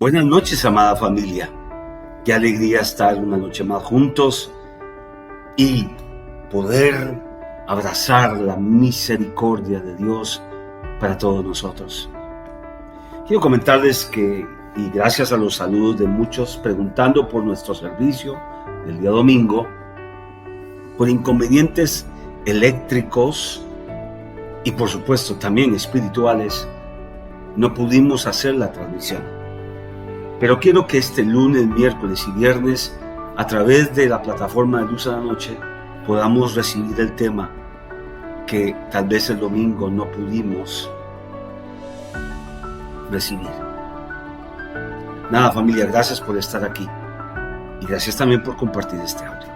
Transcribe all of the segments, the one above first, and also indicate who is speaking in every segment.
Speaker 1: Buenas noches, amada familia. Qué alegría estar una noche más juntos y poder abrazar la misericordia de Dios para todos nosotros. Quiero comentarles que, y gracias a los saludos de muchos preguntando por nuestro servicio del día domingo, por inconvenientes eléctricos y por supuesto también espirituales, no pudimos hacer la transmisión. Pero quiero que este lunes, miércoles y viernes, a través de la plataforma de Luz a la Noche, podamos recibir el tema que tal vez el domingo no pudimos recibir. Nada, familia, gracias por estar aquí y gracias también por compartir este audio.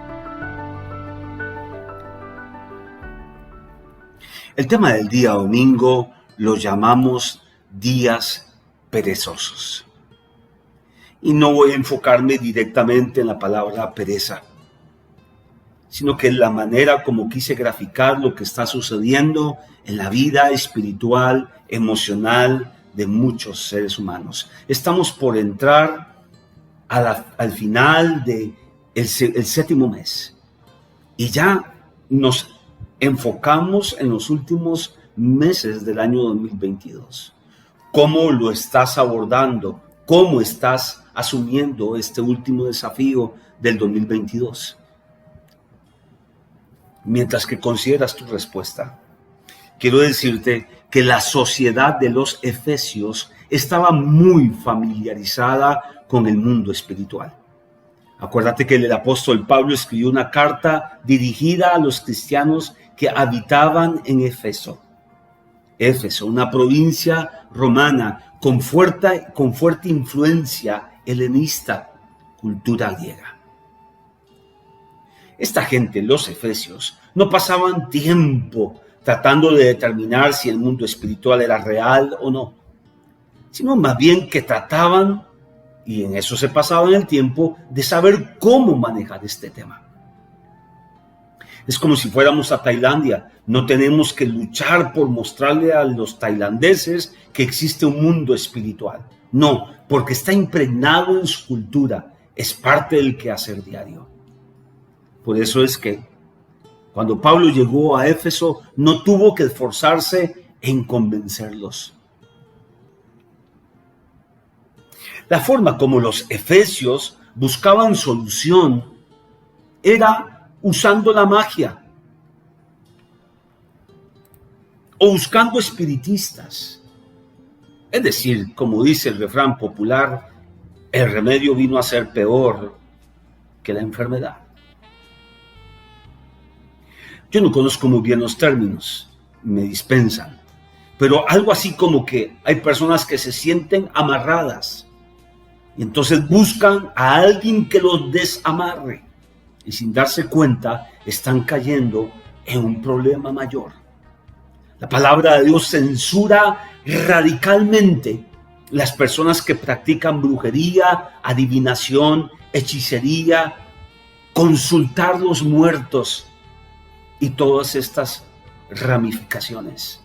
Speaker 1: El tema del día domingo lo llamamos días perezosos. Y no voy a enfocarme directamente en la palabra pereza, sino que en la manera como quise graficar lo que está sucediendo en la vida espiritual, emocional de muchos seres humanos. Estamos por entrar al final del séptimo mes y ya nos enfocamos en los últimos meses del año 2022. ¿Cómo lo estás abordando? ¿Cómo estás asumiendo este último desafío del 2022? Mientras que consideras tu respuesta, quiero decirte que la sociedad de los efesios estaba muy familiarizada con el mundo espiritual. Acuérdate que el apóstol Pablo escribió una carta dirigida a los cristianos que habitaban en Éfeso. Éfeso, una provincia romana con fuerte influencia helenista, cultura griega. Esta gente, los efesios, no pasaban tiempo tratando de determinar si el mundo espiritual era real o no, sino más bien que trataban, y en eso se pasaban el tiempo, de saber cómo manejar este tema. Es como si fuéramos a Tailandia. No tenemos que luchar por mostrarle a los tailandeses que existe un mundo espiritual. No, porque está impregnado en su cultura. Es parte del quehacer diario. Por eso es que cuando Pablo llegó a Éfeso, no tuvo que esforzarse en convencerlos. La forma como los efesios buscaban solución era usando la magia o buscando espiritistas. Es decir, como dice el refrán popular, el remedio vino a ser peor que la enfermedad. Yo no conozco muy bien los términos, me dispensan, pero algo así como que hay personas que se sienten amarradas y entonces buscan a alguien que los desamarre. Y sin darse cuenta, están cayendo en un problema mayor. La palabra de Dios censura radicalmente las personas que practican brujería, adivinación, hechicería, consultar los muertos y todas estas ramificaciones.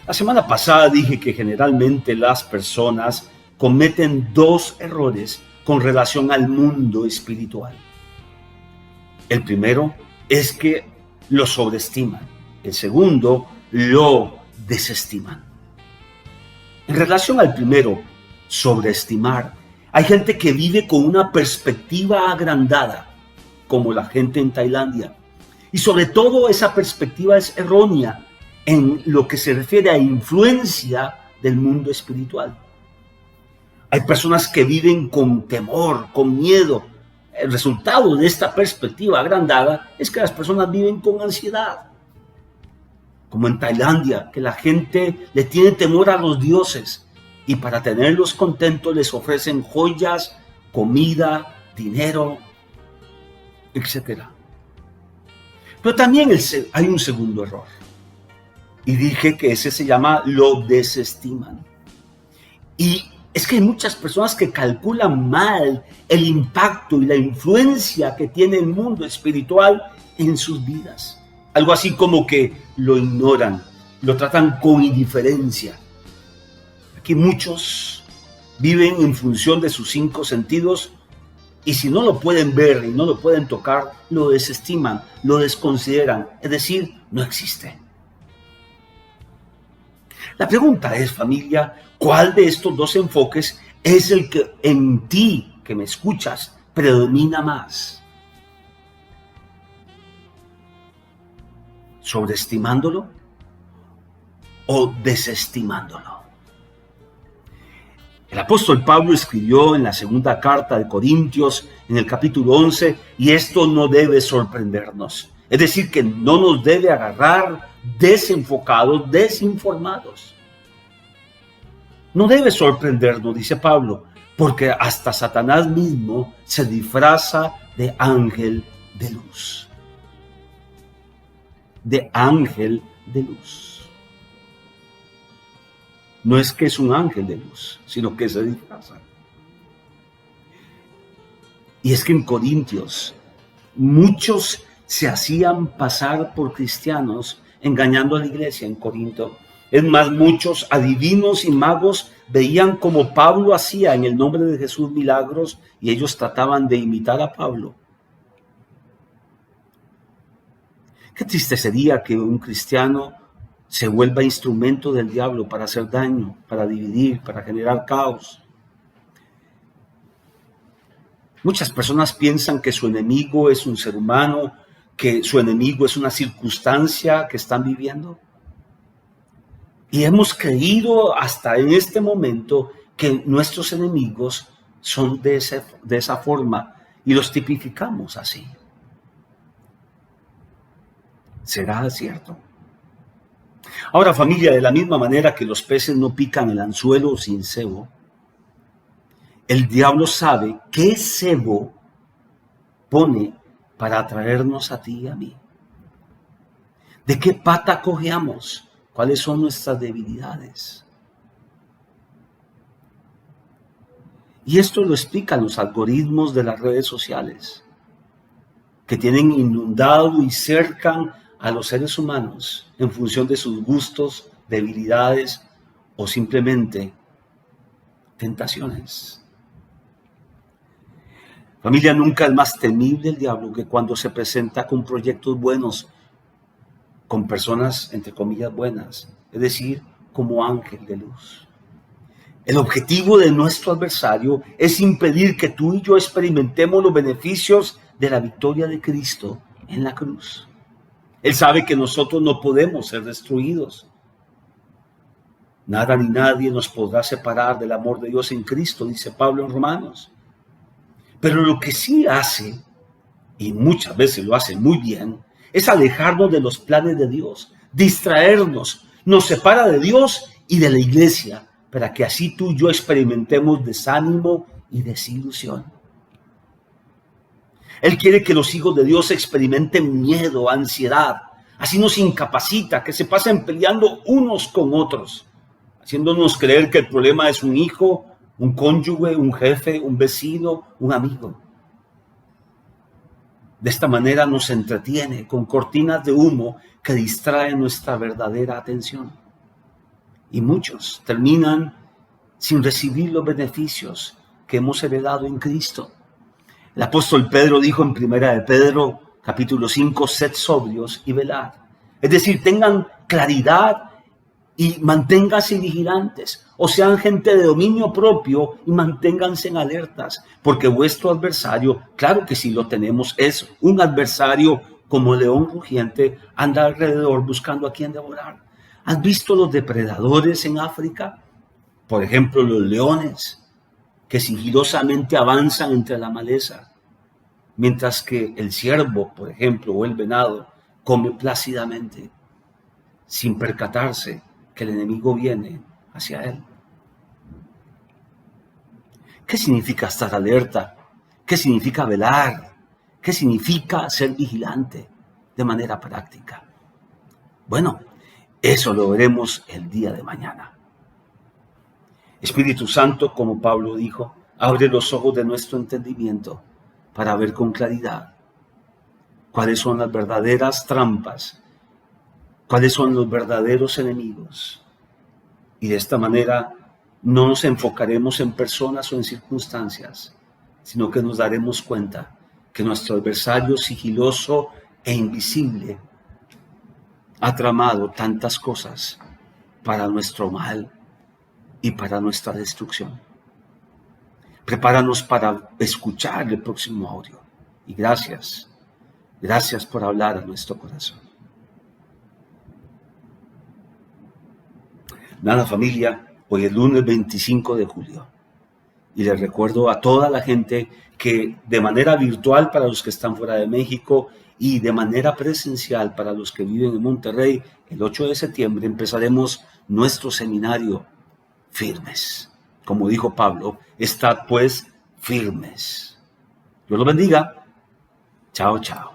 Speaker 1: La semana pasada dije que generalmente las personas cometen dos errores con relación al mundo espiritual. El primero es que lo sobreestiman. El segundo, lo desestiman. En relación al primero, sobreestimar, hay gente que vive con una perspectiva agrandada, como la gente en Tailandia. Y sobre todo esa perspectiva es errónea en lo que se refiere a influencia del mundo espiritual. Hay personas que viven con temor, con miedo. El resultado de esta perspectiva agrandada es que las personas viven con ansiedad. Como en Tailandia, que la gente le tiene temor a los dioses y para tenerlos contentos les ofrecen joyas, comida, dinero, etc. Pero también hay un segundo error. Y dije que ese se llama lo desestiman. Y es que hay muchas personas que calculan mal el impacto y la influencia que tiene el mundo espiritual en sus vidas. Algo así como que lo ignoran, lo tratan con indiferencia. que muchos viven en función de sus 5 sentidos y si no lo pueden ver y no lo pueden tocar, lo desestiman, lo desconsideran, es decir, no existe. La pregunta es, familia, ¿cuál de estos dos enfoques es el que en ti, que me escuchas, predomina más? ¿Sobreestimándolo o desestimándolo? El apóstol Pablo escribió en la segunda carta de Corintios, en el capítulo 11, y esto no debe sorprendernos. Es decir, que no nos debe agarrar desenfocados, desinformados. No debe sorprendernos, dice Pablo, porque hasta Satanás mismo se disfraza de ángel de luz. De ángel de luz. No es que es un ángel de luz, sino que se disfraza. Y es que en Corintios muchos se hacían pasar por cristianos engañando a la iglesia en Corinto. Es más, muchos adivinos y magos veían como Pablo hacía en el nombre de Jesús milagros y ellos trataban de imitar a Pablo. Qué triste sería que un cristiano se vuelva instrumento del diablo para hacer daño, para dividir, para generar caos. Muchas personas piensan que su enemigo es un ser humano, que su enemigo es una circunstancia que están viviendo. Y hemos creído hasta en este momento que nuestros enemigos son de esa forma y los tipificamos así. ¿Será cierto? Ahora, familia, de la misma manera que los peces no pican el anzuelo sin cebo, el diablo sabe qué cebo pone para atraernos a ti y a mí. ¿De qué pata cojeamos? ¿Cuáles son nuestras debilidades? Y esto lo explican los algoritmos de las redes sociales, que tienen inundado y cercan a los seres humanos en función de sus gustos, debilidades o simplemente tentaciones. Familia, nunca es más temible el diablo que cuando se presenta con proyectos buenos, con personas, entre comillas, buenas, es decir, como ángel de luz. El objetivo de nuestro adversario es impedir que tú y yo experimentemos los beneficios de la victoria de Cristo en la cruz. Él sabe que nosotros no podemos ser destruidos. Nada ni nadie nos podrá separar del amor de Dios en Cristo, dice Pablo en Romanos. Pero lo que sí hace, y muchas veces lo hace muy bien, es alejarnos de los planes de Dios, distraernos, nos separa de Dios y de la iglesia, para que así tú y yo experimentemos desánimo y desilusión. Él quiere que los hijos de Dios experimenten miedo, ansiedad. Así nos incapacita, que se pasen peleando unos con otros, haciéndonos creer que el problema es un hijo, un cónyuge, un jefe, un vecino, un amigo. De esta manera nos entretiene con cortinas de humo que distraen nuestra verdadera atención. Y muchos terminan sin recibir los beneficios que hemos heredado en Cristo. El apóstol Pedro dijo en primera de Pedro, capítulo 5, sed sobrios y velad. Es decir, tengan claridad y manténganse vigilantes, o sean gente de dominio propio y manténganse en alertas, porque vuestro adversario, claro que sí lo tenemos, es un adversario como león rugiente, anda alrededor buscando a quien devorar. ¿Has visto los depredadores en África? Por ejemplo, los leones, que sigilosamente avanzan entre la maleza, mientras que el ciervo, por ejemplo, o el venado, come plácidamente, sin percatarse que el enemigo viene hacia él. ¿Qué significa estar alerta? ¿Qué significa velar? ¿Qué significa ser vigilante de manera práctica? Bueno, eso lo veremos el día de mañana. Espíritu Santo, como Pablo dijo, abre los ojos de nuestro entendimiento para ver con claridad cuáles son las verdaderas trampas, cuáles son los verdaderos enemigos. Y de esta manera no nos enfocaremos en personas o en circunstancias, sino que nos daremos cuenta que nuestro adversario sigiloso e invisible ha tramado tantas cosas para nuestro mal y para nuestra destrucción. Prepáranos para escuchar el próximo audio. Y gracias por hablar a nuestro corazón. Nada, familia, hoy es lunes 25 de julio. Y les recuerdo a toda la gente que de manera virtual para los que están fuera de México y de manera presencial para los que viven en Monterrey, el 8 de septiembre empezaremos nuestro seminario Firmes. Como dijo Pablo, estad pues firmes. Dios los bendiga. Chao, chao.